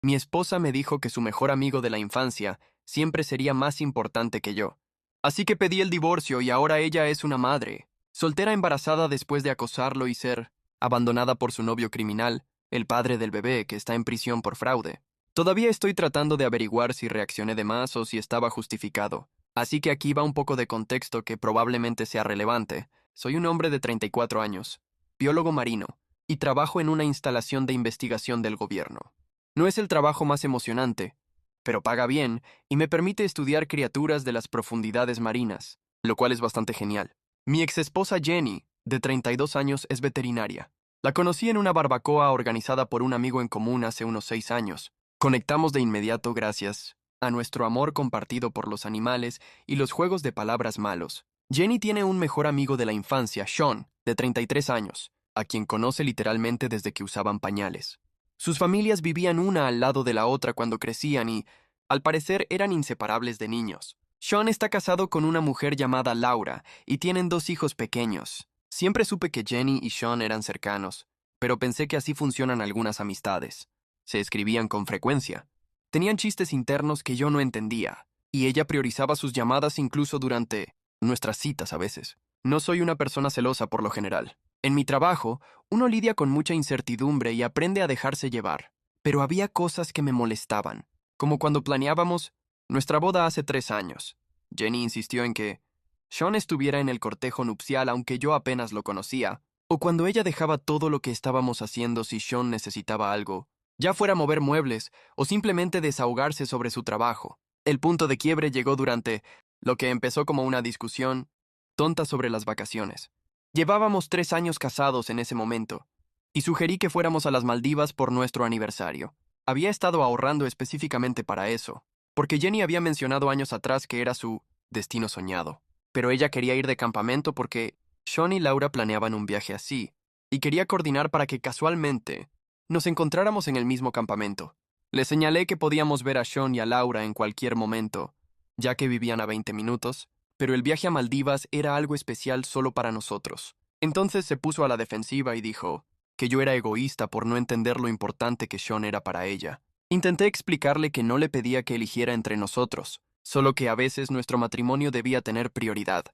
Mi esposa me dijo que su mejor amigo de la infancia siempre sería más importante que yo. Así que pedí el divorcio y ahora ella es una madre, soltera embarazada después de acosarlo y ser abandonada por su novio criminal, el padre del bebé que está en prisión por fraude. Todavía estoy tratando de averiguar si reaccioné de más o si estaba justificado. Así que aquí va un poco de contexto que probablemente sea relevante. Soy un hombre de 34 años, biólogo marino, y trabajo en una instalación de investigación del gobierno. No es el trabajo más emocionante, pero paga bien y me permite estudiar criaturas de las profundidades marinas, lo cual es bastante genial. Mi exesposa Jenny, de 32 años, es veterinaria. La conocí en una barbacoa organizada por un amigo en común hace unos 6 años. Conectamos de inmediato gracias a nuestro amor compartido por los animales y los juegos de palabras malos. Jenny tiene un mejor amigo de la infancia, Sean, de 33 años, a quien conoce literalmente desde que usaban pañales. Sus familias vivían una al lado de la otra cuando crecían y, al parecer, eran inseparables de niños. Sean está casado con una mujer llamada Laura y tienen 2 hijos pequeños. Siempre supe que Jenny y Sean eran cercanos, pero pensé que así funcionan algunas amistades. Se escribían con frecuencia. Tenían chistes internos que yo no entendía, y ella priorizaba sus llamadas incluso durante nuestras citas a veces. No soy una persona celosa por lo general. En mi trabajo, uno lidia con mucha incertidumbre y aprende a dejarse llevar, pero había cosas que me molestaban, como cuando planeábamos nuestra boda hace 3 años. Jenny insistió en que Sean estuviera en el cortejo nupcial aunque yo apenas lo conocía, o cuando ella dejaba todo lo que estábamos haciendo si Sean necesitaba algo, ya fuera mover muebles o simplemente desahogarse sobre su trabajo. El punto de quiebre llegó durante lo que empezó como una discusión tonta sobre las vacaciones. Llevábamos 3 años casados en ese momento, y sugerí que fuéramos a las Maldivas por nuestro aniversario. Había estado ahorrando específicamente para eso, porque Jenny había mencionado años atrás que era su destino soñado. Pero ella quería ir de campamento porque Sean y Laura planeaban un viaje así, y quería coordinar para que casualmente nos encontráramos en el mismo campamento. Le señalé que podíamos ver a Sean y a Laura en cualquier momento, ya que vivían a 20 minutos, pero el viaje a Maldivas era algo especial solo para nosotros. Entonces se puso a la defensiva y dijo que yo era egoísta por no entender lo importante que Sean era para ella. Intenté explicarle que no le pedía que eligiera entre nosotros, solo que a veces nuestro matrimonio debía tener prioridad.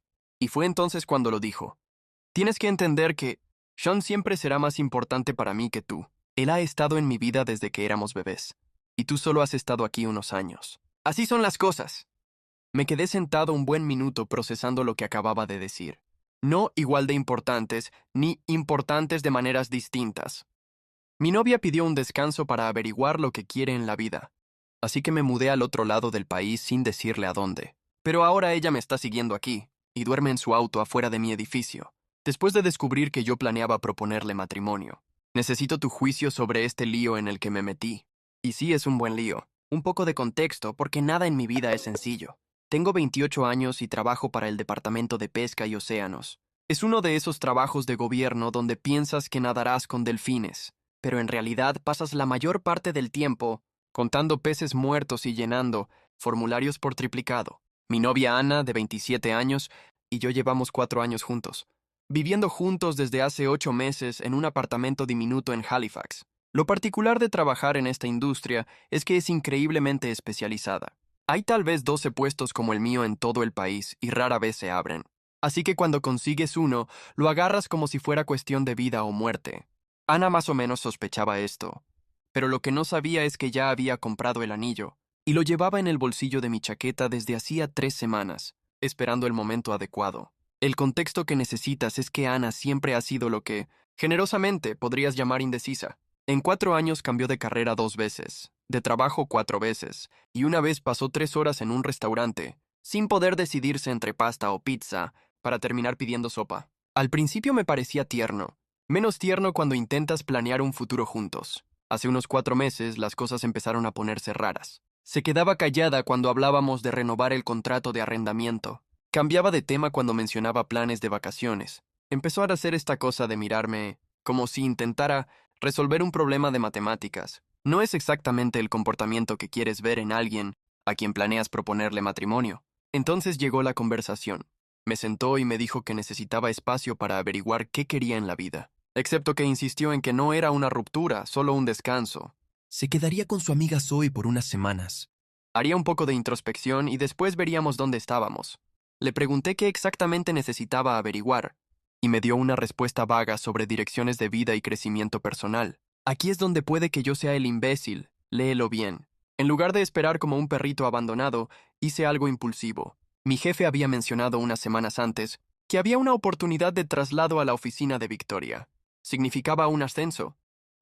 Y fue entonces cuando lo dijo. Tienes que entender que Sean siempre será más importante para mí que tú. Él ha estado en mi vida desde que éramos bebés, y tú solo has estado aquí unos años. Así son las cosas. Me quedé sentado un buen minuto procesando lo que acababa de decir. No igual de importantes, ni importantes de maneras distintas. Mi novia pidió un descanso para averiguar lo que quiere en la vida, así que me mudé al otro lado del país sin decirle a dónde. Pero ahora ella me está siguiendo aquí, y duerme en su auto afuera de mi edificio, después de descubrir que yo planeaba proponerle matrimonio. Necesito tu juicio sobre este lío en el que me metí. Y sí es un buen lío. Un poco de contexto, porque nada en mi vida es sencillo. Tengo 28 años y trabajo para el Departamento de Pesca y Océanos. Es uno de esos trabajos de gobierno donde piensas que nadarás con delfines, pero en realidad pasas la mayor parte del tiempo contando peces muertos y llenando formularios por triplicado. Mi novia Ana, de 27 años, y yo llevamos 4 años juntos, viviendo juntos desde hace 8 meses en un apartamento diminuto en Halifax. Lo particular de trabajar en esta industria es que es increíblemente especializada. Hay tal vez 12 puestos como el mío en todo el país y rara vez se abren. Así que cuando consigues uno, lo agarras como si fuera cuestión de vida o muerte. Ana más o menos sospechaba esto, pero lo que no sabía es que ya había comprado el anillo, y lo llevaba en el bolsillo de mi chaqueta desde hacía 3 semanas, esperando el momento adecuado. El contexto que necesitas es que Ana siempre ha sido lo que, generosamente, podrías llamar indecisa. En 4 años cambió de carrera 2 veces, de trabajo 4 veces, y una vez pasó 3 horas en un restaurante, sin poder decidirse entre pasta o pizza, para terminar pidiendo sopa. Al principio me parecía tierno, menos tierno cuando intentas planear un futuro juntos. Hace unos 4 meses las cosas empezaron a ponerse raras. Se quedaba callada cuando hablábamos de renovar el contrato de arrendamiento. Cambiaba de tema cuando mencionaba planes de vacaciones. Empezó a hacer esta cosa de mirarme como si intentara resolver un problema de matemáticas. No es exactamente el comportamiento que quieres ver en alguien a quien planeas proponerle matrimonio. Entonces llegó la conversación. Me sentó y me dijo que necesitaba espacio para averiguar qué quería en la vida. Excepto que insistió en que no era una ruptura, solo un descanso. Se quedaría con su amiga Zoe por unas semanas. Haría un poco de introspección y después veríamos dónde estábamos. Le pregunté qué exactamente necesitaba averiguar, y me dio una respuesta vaga sobre direcciones de vida y crecimiento personal. Aquí es donde puede que yo sea el imbécil, léelo bien. En lugar de esperar como un perrito abandonado, hice algo impulsivo. Mi jefe había mencionado unas semanas antes que había una oportunidad de traslado a la oficina de Victoria. Significaba un ascenso,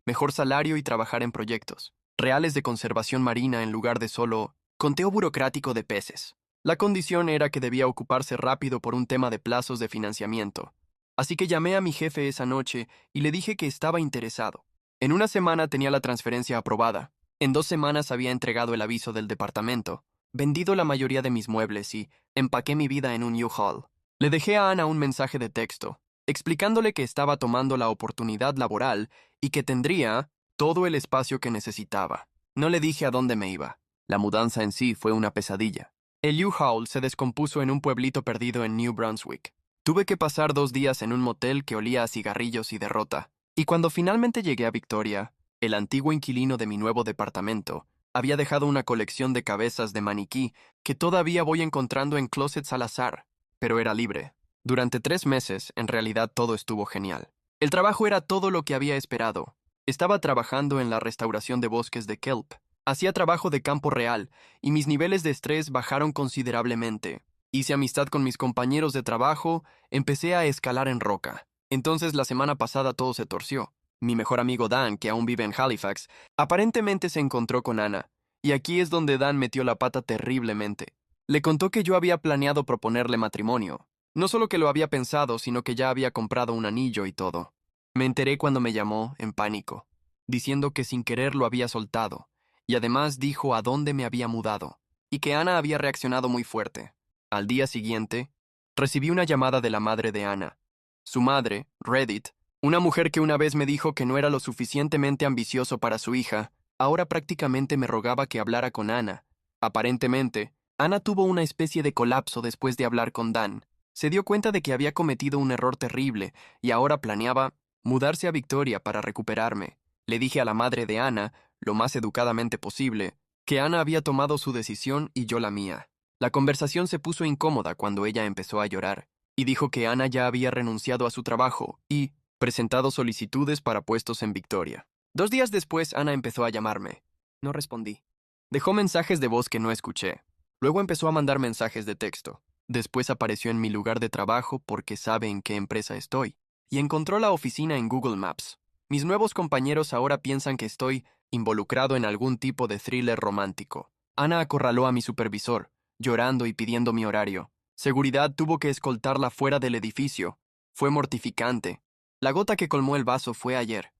mejor salario y trabajar en proyectos reales de conservación marina en lugar de solo conteo burocrático de peces. La condición era que debía ocuparse rápido por un tema de plazos de financiamiento. Así que llamé a mi jefe esa noche y le dije que estaba interesado. En una semana tenía la transferencia aprobada. En 2 semanas había entregado el aviso del departamento, vendido la mayoría de mis muebles y empaqué mi vida en un U-Haul. Le dejé a Ana un mensaje de texto, explicándole que estaba tomando la oportunidad laboral y que tendría todo el espacio que necesitaba. No le dije a dónde me iba. La mudanza en sí fue una pesadilla. El U-Haul se descompuso en un pueblito perdido en New Brunswick. Tuve que pasar 2 días en un motel que olía a cigarrillos y derrota. Y cuando finalmente llegué a Victoria, el antiguo inquilino de mi nuevo departamento había dejado una colección de cabezas de maniquí que todavía voy encontrando en closets al azar, pero era libre. Durante 3 meses, en realidad todo estuvo genial. El trabajo era todo lo que había esperado. Estaba trabajando en la restauración de bosques de kelp. Hacía trabajo de campo real, y mis niveles de estrés bajaron considerablemente. Hice amistad con mis compañeros de trabajo, empecé a escalar en roca. Entonces la semana pasada todo se torció. Mi mejor amigo Dan, que aún vive en Halifax, aparentemente se encontró con Ana, y aquí es donde Dan metió la pata terriblemente. Le contó que yo había planeado proponerle matrimonio. No solo que lo había pensado, sino que ya había comprado un anillo y todo. Me enteré cuando me llamó, en pánico, diciendo que sin querer lo había soltado, y además dijo a dónde me había mudado, y que Ana había reaccionado muy fuerte. Al día siguiente, recibí una llamada de la madre de Ana. Su madre, Reddit, una mujer que una vez me dijo que no era lo suficientemente ambicioso para su hija, ahora prácticamente me rogaba que hablara con Ana. Aparentemente, Ana tuvo una especie de colapso después de hablar con Dan. Se dio cuenta de que había cometido un error terrible y ahora planeaba mudarse a Victoria para recuperarme. Le dije a la madre de Ana, lo más educadamente posible, que Ana había tomado su decisión y yo la mía. La conversación se puso incómoda cuando ella empezó a llorar, y dijo que Ana ya había renunciado a su trabajo y presentado solicitudes para puestos en Victoria. 2 días después, Ana empezó a llamarme. No respondí. Dejó mensajes de voz que no escuché. Luego empezó a mandar mensajes de texto. Después apareció en mi lugar de trabajo porque sabe en qué empresa estoy, y encontró la oficina en Google Maps. Mis nuevos compañeros ahora piensan que estoy involucrado en algún tipo de thriller romántico. Ana acorraló a mi supervisor, llorando y pidiendo mi horario. Seguridad tuvo que escoltarla fuera del edificio. Fue mortificante. La gota que colmó el vaso fue ayer,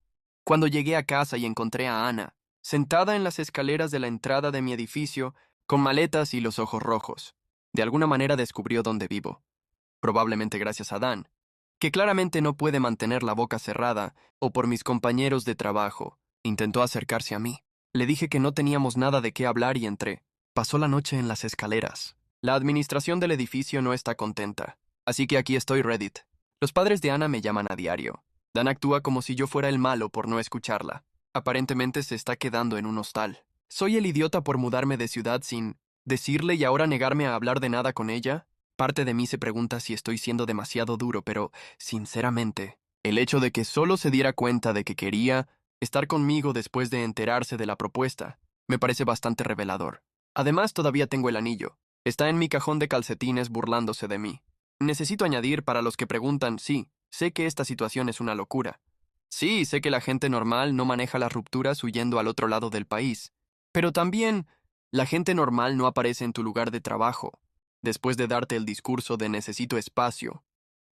cuando llegué a casa y encontré a Ana, sentada en las escaleras de la entrada de mi edificio, con maletas y los ojos rojos. De alguna manera descubrió dónde vivo. Probablemente gracias a Dan, que claramente no puede mantener la boca cerrada, o por mis compañeros de trabajo. Intentó acercarse a mí. Le dije que no teníamos nada de qué hablar y entré. Pasó la noche en las escaleras. La administración del edificio no está contenta, así que aquí estoy, Reddit. Los padres de Ana me llaman a diario. Dan actúa como si yo fuera el malo por no escucharla. Aparentemente se está quedando en un hostal. ¿Soy el idiota por mudarme de ciudad sin decirle y ahora negarme a hablar de nada con ella? Parte de mí se pregunta si estoy siendo demasiado duro, pero, sinceramente, el hecho de que solo se diera cuenta de que quería estar conmigo después de enterarse de la propuesta, me parece bastante revelador. Además, todavía tengo el anillo. Está en mi cajón de calcetines burlándose de mí. Necesito añadir para los que preguntan, sí, sé que esta situación es una locura. Sí, sé que la gente normal no maneja las rupturas huyendo al otro lado del país. Pero también, la gente normal no aparece en tu lugar de trabajo, después de darte el discurso de necesito espacio.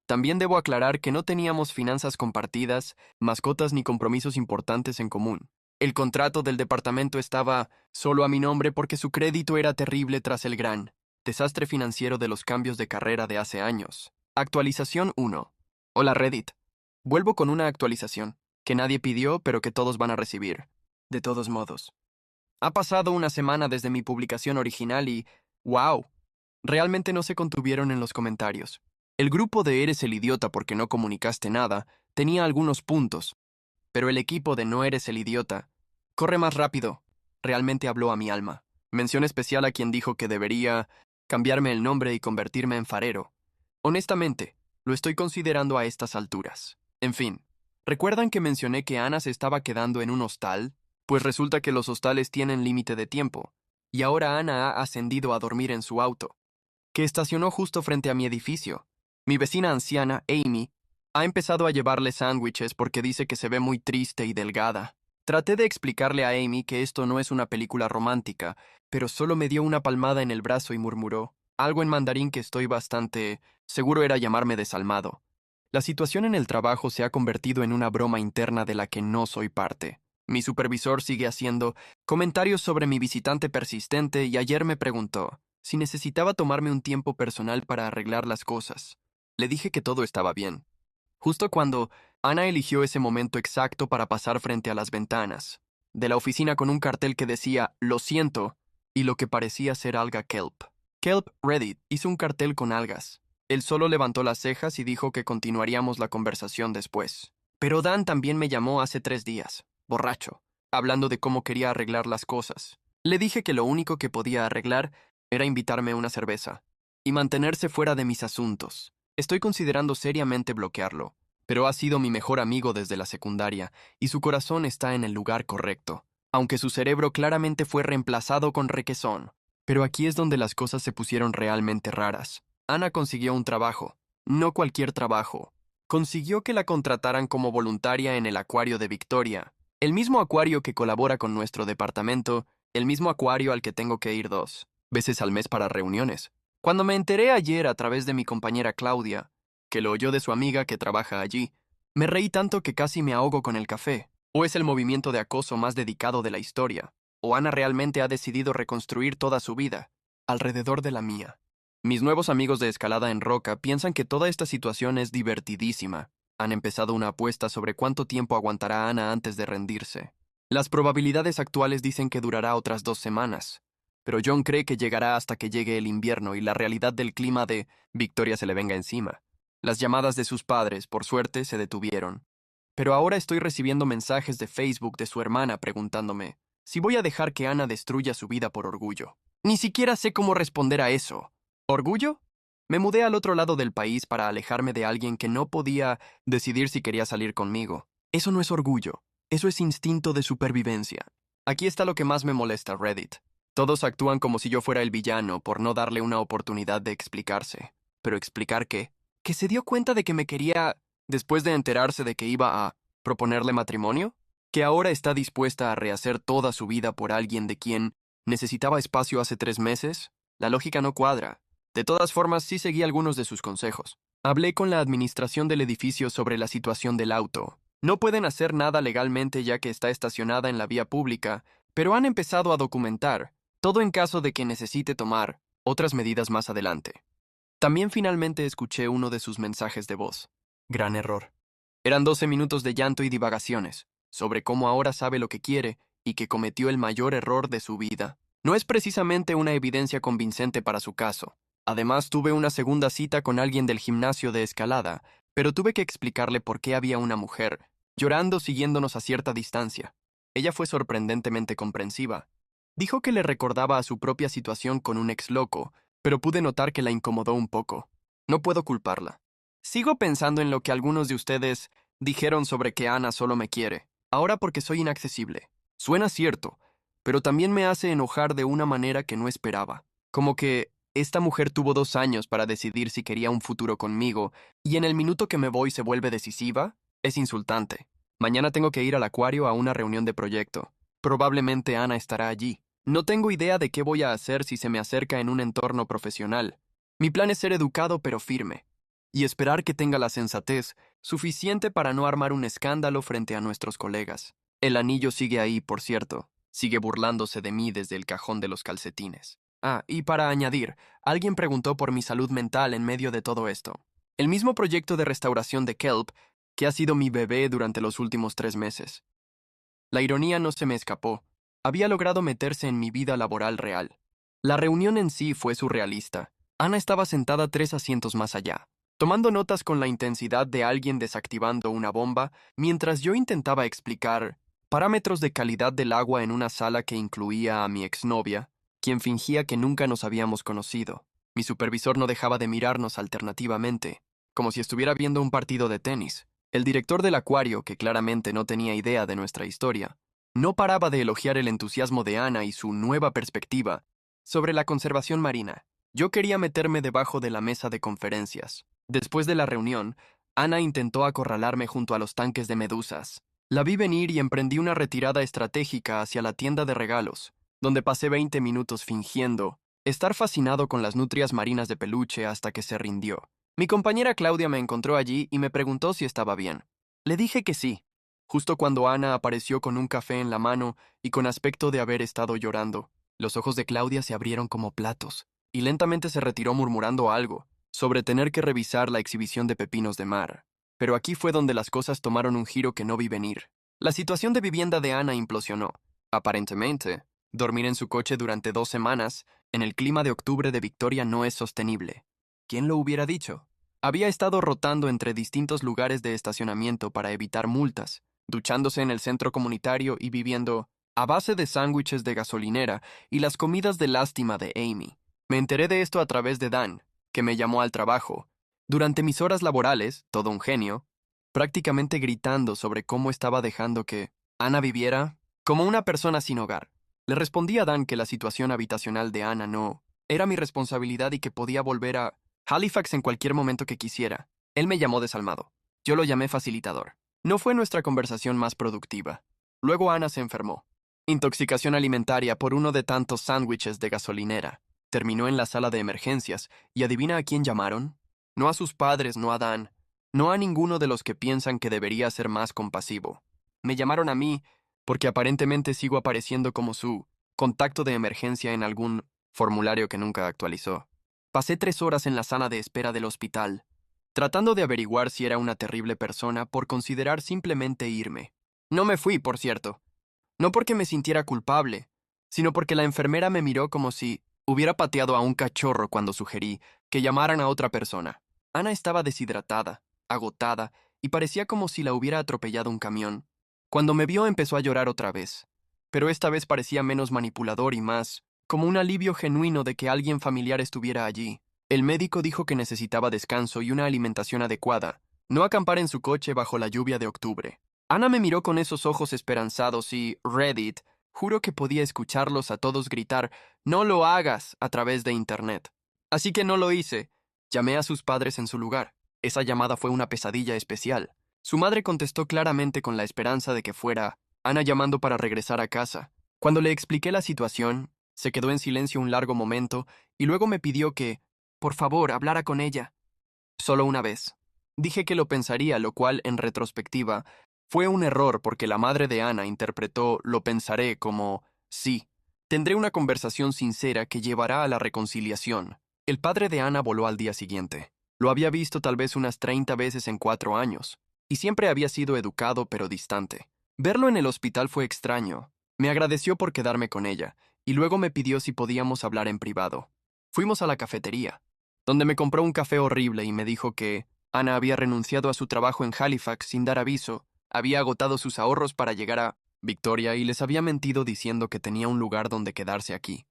También debo aclarar que no teníamos finanzas compartidas, mascotas ni compromisos importantes en común. El contrato del departamento estaba solo a mi nombre porque su crédito era terrible tras el gran desastre financiero de los cambios de carrera de hace años. Actualización 1. Hola Reddit. Vuelvo con una actualización, que nadie pidió pero que todos van a recibir. De todos modos. Ha pasado una semana desde mi publicación original y ¡wow! Realmente no se contuvieron en los comentarios. El grupo de Eres el idiota porque no comunicaste nada tenía algunos puntos, pero el equipo de No eres el idiota Corre más rápido. Realmente habló a mi alma. Mención especial a quien dijo que debería cambiarme el nombre y convertirme en farero. Honestamente, lo estoy considerando a estas alturas. En fin, ¿recuerdan que mencioné que Ana se estaba quedando en un hostal? Pues resulta que los hostales tienen límite de tiempo, y ahora Ana ha ascendido a dormir en su auto, que estacionó justo frente a mi edificio. Mi vecina anciana, Amy, ha empezado a llevarle sándwiches porque dice que se ve muy triste y delgada. Traté de explicarle a Amy que esto no es una película romántica, pero solo me dio una palmada en el brazo y murmuró algo en mandarín que estoy bastante seguro era llamarme desalmado. La situación en el trabajo se ha convertido en una broma interna de la que no soy parte. Mi supervisor sigue haciendo comentarios sobre mi visitante persistente y ayer me preguntó si necesitaba tomarme un tiempo personal para arreglar las cosas. Le dije que todo estaba bien. Justo cuando Ana eligió ese momento exacto para pasar frente a las ventanas de la oficina con un cartel que decía "Lo siento" y lo que parecía ser alga kelp. Kelp Reddit hizo un cartel con algas. Él solo levantó las cejas y dijo que continuaríamos la conversación después. Pero Dan también me llamó hace 3 días, borracho, hablando de cómo quería arreglar las cosas. Le dije que lo único que podía arreglar era invitarme a una cerveza y mantenerse fuera de mis asuntos. Estoy considerando seriamente bloquearlo, pero ha sido mi mejor amigo desde la secundaria y su corazón está en el lugar correcto, aunque su cerebro claramente fue reemplazado con requesón. Pero aquí es donde las cosas se pusieron realmente raras. Ana consiguió un trabajo, no cualquier trabajo. Consiguió que la contrataran como voluntaria en el acuario de Victoria, el mismo acuario que colabora con nuestro departamento, el mismo acuario al que tengo que ir 2 veces al mes para reuniones. Cuando me enteré ayer a través de mi compañera Claudia, que lo oyó de su amiga que trabaja allí, me reí tanto que casi me ahogo con el café. ¿O es el movimiento de acoso más dedicado de la historia? ¿O Ana realmente ha decidido reconstruir toda su vida alrededor de la mía? Mis nuevos amigos de escalada en roca piensan que toda esta situación es divertidísima. Han empezado una apuesta sobre cuánto tiempo aguantará Ana antes de rendirse. Las probabilidades actuales dicen que durará otras 2 semanas, pero John cree que llegará hasta que llegue el invierno y la realidad del clima de Victoria se le venga encima. Las llamadas de sus padres, por suerte, se detuvieron. Pero ahora estoy recibiendo mensajes de Facebook de su hermana preguntándome si voy a dejar que Ana destruya su vida por orgullo. Ni siquiera sé cómo responder a eso. ¿Orgullo? Me mudé al otro lado del país para alejarme de alguien que no podía decidir si quería salir conmigo. Eso no es orgullo, eso es instinto de supervivencia. Aquí está lo que más me molesta, Reddit. Todos actúan como si yo fuera el villano por no darle una oportunidad de explicarse. ¿Pero explicar qué? ¿Que se dio cuenta de que me quería después de enterarse de que iba a proponerle matrimonio? ¿Que ahora está dispuesta a rehacer toda su vida por alguien de quien necesitaba espacio hace 3 meses? La lógica no cuadra. De todas formas, sí seguí algunos de sus consejos. Hablé con la administración del edificio sobre la situación del auto. No pueden hacer nada legalmente ya que está estacionada en la vía pública, pero han empezado a documentar, todo en caso de que necesite tomar otras medidas más adelante. También finalmente escuché uno de sus mensajes de voz. Gran error. Eran 12 minutos de llanto y divagaciones, sobre cómo ahora sabe lo que quiere y que cometió el mayor error de su vida. No es precisamente una evidencia convincente para su caso. Además, tuve una segunda cita con alguien del gimnasio de escalada, pero tuve que explicarle por qué había una mujer, llorando siguiéndonos a cierta distancia. Ella fue sorprendentemente comprensiva. Dijo que le recordaba a su propia situación con un ex loco, pero pude notar que la incomodó un poco. No puedo culparla. Sigo pensando en lo que algunos de ustedes dijeron sobre que Ana solo me quiere, ahora porque soy inaccesible. Suena cierto, pero también me hace enojar de una manera que no esperaba. Como que esta mujer tuvo 2 años para decidir si quería un futuro conmigo, y en el minuto que me voy se vuelve decisiva. Es insultante. Mañana tengo que ir al acuario a una reunión de proyecto. Probablemente Ana estará allí. No tengo idea de qué voy a hacer si se me acerca en un entorno profesional. Mi plan es ser educado pero firme, y esperar que tenga la sensatez suficiente para no armar un escándalo frente a nuestros colegas. El anillo sigue ahí, por cierto. Sigue burlándose de mí desde el cajón de los calcetines. Ah, y para añadir, alguien preguntó por mi salud mental en medio de todo esto. El mismo proyecto de restauración de Kelp, que ha sido mi bebé durante los últimos 3 meses. La ironía no se me escapó. Había logrado meterse en mi vida laboral real. La reunión en sí fue surrealista. Ana estaba sentada 3 asientos más allá, tomando notas con la intensidad de alguien desactivando una bomba, mientras yo intentaba explicar parámetros de calidad del agua en una sala que incluía a mi exnovia, quien fingía que nunca nos habíamos conocido. Mi supervisor no dejaba de mirarnos alternativamente, como si estuviera viendo un partido de tenis. El director del acuario, que claramente no tenía idea de nuestra historia, no paraba de elogiar el entusiasmo de Ana y su nueva perspectiva sobre la conservación marina. Yo quería meterme debajo de la mesa de conferencias. Después de la reunión, Ana intentó acorralarme junto a los tanques de medusas. La vi venir y emprendí una retirada estratégica hacia la tienda de regalos, donde pasé 20 minutos fingiendo estar fascinado con las nutrias marinas de peluche hasta que se rindió. Mi compañera Claudia me encontró allí y me preguntó si estaba bien. Le dije que sí, justo cuando Ana apareció con un café en la mano y con aspecto de haber estado llorando. Los ojos de Claudia se abrieron como platos, y lentamente se retiró murmurando algo sobre tener que revisar la exhibición de pepinos de mar. Pero aquí fue donde las cosas tomaron un giro que no vi venir. La situación de vivienda de Ana implosionó. Aparentemente, dormir en su coche durante 2 semanas, en el clima de octubre de Victoria, no es sostenible. ¿Quién lo hubiera dicho? Había estado rotando entre distintos lugares de estacionamiento para evitar multas, duchándose en el centro comunitario y viviendo a base de sándwiches de gasolinera y las comidas de lástima de Amy. Me enteré de esto a través de Dan, que me llamó al trabajo. Durante mis horas laborales, todo un genio, prácticamente gritando sobre cómo estaba dejando que Ana viviera como una persona sin hogar. Le respondí a Dan que la situación habitacional de Ana no era mi responsabilidad y que podía volver a Halifax en cualquier momento que quisiera. Él me llamó desalmado. Yo lo llamé facilitador. No fue nuestra conversación más productiva. Luego Ana se enfermó. Intoxicación alimentaria por uno de tantos sándwiches de gasolinera. Terminó en la sala de emergencias, y ¿adivina a quién llamaron? No a sus padres, no a Dan, no a ninguno de los que piensan que debería ser más compasivo. Me llamaron a mí, porque aparentemente sigo apareciendo como su contacto de emergencia en algún formulario que nunca actualizó. Pasé 3 horas en la sala de espera del hospital, tratando de averiguar si era una terrible persona por considerar simplemente irme. No me fui, por cierto. No porque me sintiera culpable, sino porque la enfermera me miró como si hubiera pateado a un cachorro cuando sugerí que llamaran a otra persona. Ana estaba deshidratada, agotada, y parecía como si la hubiera atropellado un camión. Cuando me vio empezó a llorar otra vez, pero esta vez parecía menos manipulador y más como un alivio genuino de que alguien familiar estuviera allí. El médico dijo que necesitaba descanso y una alimentación adecuada, no acampar en su coche bajo la lluvia de octubre. Ana me miró con esos ojos esperanzados y Reddit, juro que podía escucharlos a todos gritar «No lo hagas» a través de internet. Así que no lo hice. Llamé a sus padres en su lugar. Esa llamada fue una pesadilla especial. Su madre contestó claramente con la esperanza de que fuera Ana llamando para regresar a casa. Cuando le expliqué la situación, se quedó en silencio un largo momento y luego me pidió que, por favor, hablara con ella. Solo una vez. Dije que lo pensaría, lo cual, en retrospectiva, fue un error porque la madre de Ana interpretó «lo pensaré» como «sí». Tendré una conversación sincera que llevará a la reconciliación. El padre de Ana voló al día siguiente. Lo había visto tal vez unas 30 veces en 4 años, y siempre había sido educado pero distante. Verlo en el hospital fue extraño. Me agradeció por quedarme con ella, y luego me pidió si podíamos hablar en privado. Fuimos a la cafetería, donde me compró un café horrible y me dijo que Ana había renunciado a su trabajo en Halifax sin dar aviso, había agotado sus ahorros para llegar a Victoria y les había mentido diciendo que tenía un lugar donde quedarse aquí.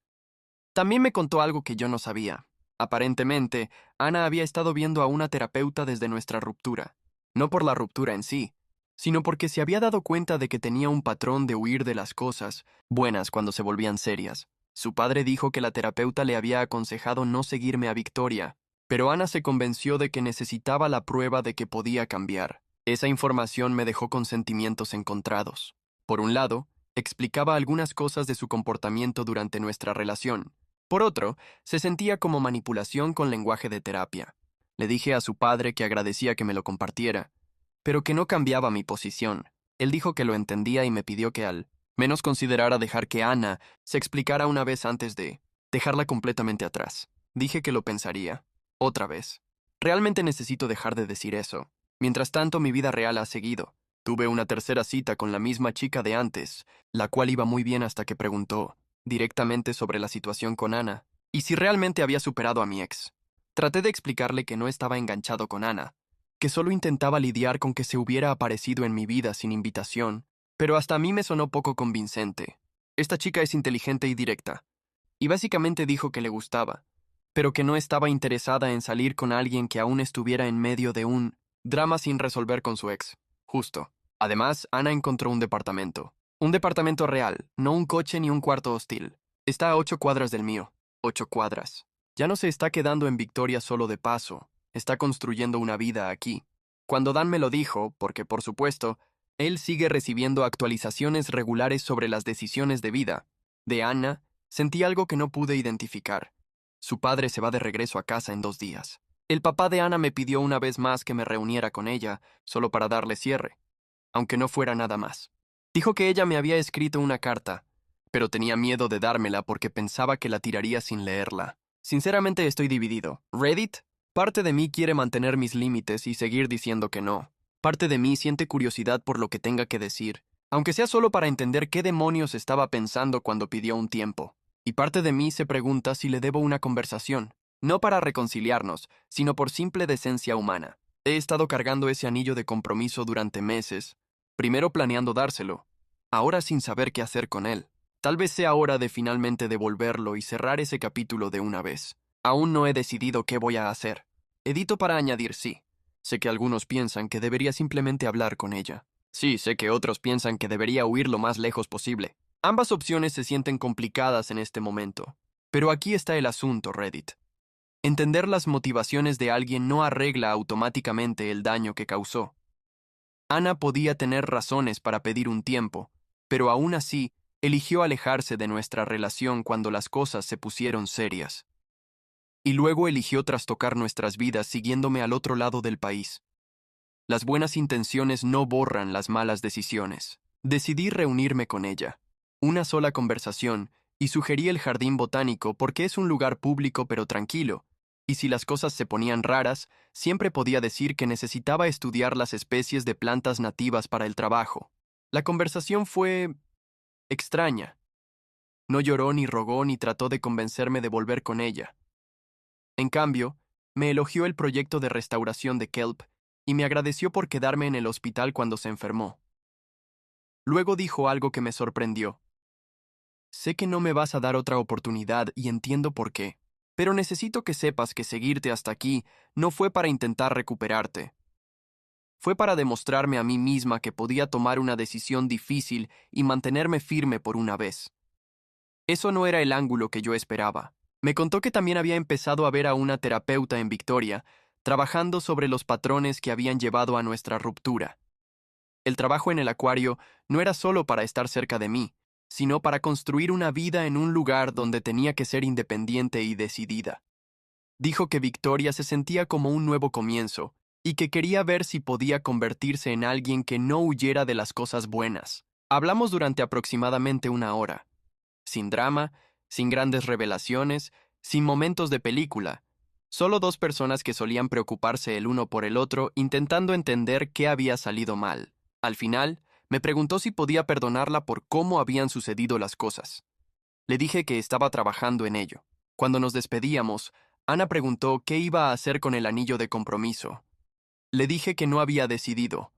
También me contó algo que yo no sabía. Aparentemente, Ana había estado viendo a una terapeuta desde nuestra ruptura, no por la ruptura en sí, sino porque se había dado cuenta de que tenía un patrón de huir de las cosas buenas cuando se volvían serias. Su padre dijo que la terapeuta le había aconsejado no seguirme a Victoria, pero Ana se convenció de que necesitaba la prueba de que podía cambiar. Esa información me dejó con sentimientos encontrados. Por un lado, explicaba algunas cosas de su comportamiento durante nuestra relación. Por otro, se sentía como manipulación con lenguaje de terapia. Le dije a su padre que agradecía que me lo compartiera, pero que no cambiaba mi posición. Él dijo que lo entendía y me pidió que al menos considerara dejar que Ana se explicara una vez antes de dejarla completamente atrás. Dije que lo pensaría. Otra vez. Realmente necesito dejar de decir eso. Mientras tanto, mi vida real ha seguido. Tuve una tercera cita con la misma chica de antes, la cual iba muy bien hasta que preguntó directamente sobre la situación con Ana y si realmente había superado a mi ex. Traté de explicarle que no estaba enganchado con Ana, que solo intentaba lidiar con que se hubiera aparecido en mi vida sin invitación Pero hasta a mí me sonó poco convincente. Esta chica es inteligente y directa, y básicamente dijo que le gustaba, pero que no estaba interesada en salir con alguien que aún estuviera en medio de un drama sin resolver con su ex. Justo. Además, Ana encontró un departamento. Un departamento real, no un coche ni un cuarto hostil. Está a 8 cuadras del mío. 8 cuadras. Ya no se está quedando en Victoria solo de paso, está construyendo una vida aquí. Cuando Dan me lo dijo, porque por supuesto, él sigue recibiendo actualizaciones regulares sobre las decisiones de vida de Ana, sentí algo que no pude identificar. Su padre se va de regreso a casa en 2 días. El papá de Ana me pidió una vez más que me reuniera con ella, solo para darle cierre, aunque no fuera nada más. Dijo que ella me había escrito una carta, pero tenía miedo de dármela porque pensaba que la tiraría sin leerla. Sinceramente estoy dividido. ¿Reddit? Parte de mí quiere mantener mis límites y seguir diciendo que no. Parte de mí siente curiosidad por lo que tenga que decir, aunque sea solo para entender qué demonios estaba pensando cuando pidió un tiempo. Y parte de mí se pregunta si le debo una conversación, no para reconciliarnos, sino por simple decencia humana. He estado cargando ese anillo de compromiso durante meses, primero planeando dárselo, ahora sin saber qué hacer con él. Tal vez sea hora de finalmente devolverlo y cerrar ese capítulo de una vez. Aún no he decidido qué voy a hacer. Edito para añadir sí. Sé que algunos piensan que debería simplemente hablar con ella. Sí, sé que otros piensan que debería huir lo más lejos posible. Ambas opciones se sienten complicadas en este momento. Pero aquí está el asunto, Reddit. Entender las motivaciones de alguien no arregla automáticamente el daño que causó. Ana podía tener razones para pedir un tiempo, pero aún así eligió alejarse de nuestra relación cuando las cosas se pusieron serias. Y luego eligió trastocar nuestras vidas siguiéndome al otro lado del país. Las buenas intenciones no borran las malas decisiones. Decidí reunirme con ella. Una sola conversación, y sugerí el jardín botánico porque es un lugar público pero tranquilo, y si las cosas se ponían raras, siempre podía decir que necesitaba estudiar las especies de plantas nativas para el trabajo. La conversación fue extraña. No lloró ni rogó ni trató de convencerme de volver con ella. En cambio, me elogió el proyecto de restauración de Kelp y me agradeció por quedarme en el hospital cuando se enfermó. Luego dijo algo que me sorprendió. Sé que no me vas a dar otra oportunidad y entiendo por qué, pero necesito que sepas que seguirte hasta aquí no fue para intentar recuperarte. Fue para demostrarme a mí misma que podía tomar una decisión difícil y mantenerme firme por una vez. Eso no era el ángulo que yo esperaba. Me contó que también había empezado a ver a una terapeuta en Victoria, trabajando sobre los patrones que habían llevado a nuestra ruptura. El trabajo en el acuario no era solo para estar cerca de mí, sino para construir una vida en un lugar donde tenía que ser independiente y decidida. Dijo que Victoria se sentía como un nuevo comienzo, y que quería ver si podía convertirse en alguien que no huyera de las cosas buenas. Hablamos durante aproximadamente 1 hora. Sin drama, sin grandes revelaciones, sin momentos de película. Solo dos personas que solían preocuparse el uno por el otro intentando entender qué había salido mal. Al final, me preguntó si podía perdonarla por cómo habían sucedido las cosas. Le dije que estaba trabajando en ello. Cuando nos despedíamos, Ana preguntó qué iba a hacer con el anillo de compromiso. Le dije que no había decidido.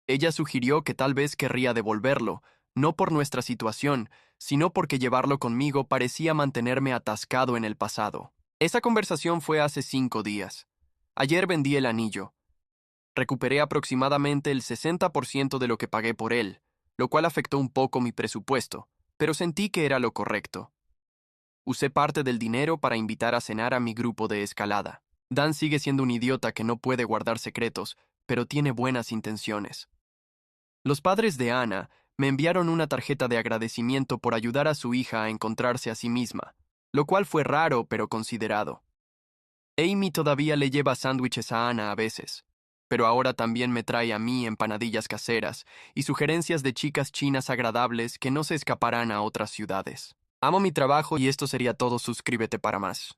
Ella sugirió que tal vez querría devolverlo, no por nuestra situación, sino porque llevarlo conmigo parecía mantenerme atascado en el pasado. Esa conversación fue hace 5 días. Ayer vendí el anillo. Recuperé aproximadamente el 60% de lo que pagué por él, lo cual afectó un poco mi presupuesto, pero sentí que era lo correcto. Usé parte del dinero para invitar a cenar a mi grupo de escalada. Dan sigue siendo un idiota que no puede guardar secretos, pero tiene buenas intenciones. Los padres de Ana me enviaron una tarjeta de agradecimiento por ayudar a su hija a encontrarse a sí misma, lo cual fue raro pero considerado. Amy todavía le lleva sándwiches a Ana a veces, pero ahora también me trae a mí empanadillas caseras y sugerencias de chicas chinas agradables que no se escaparán a otras ciudades. Amo mi trabajo y esto sería todo. Suscríbete para más.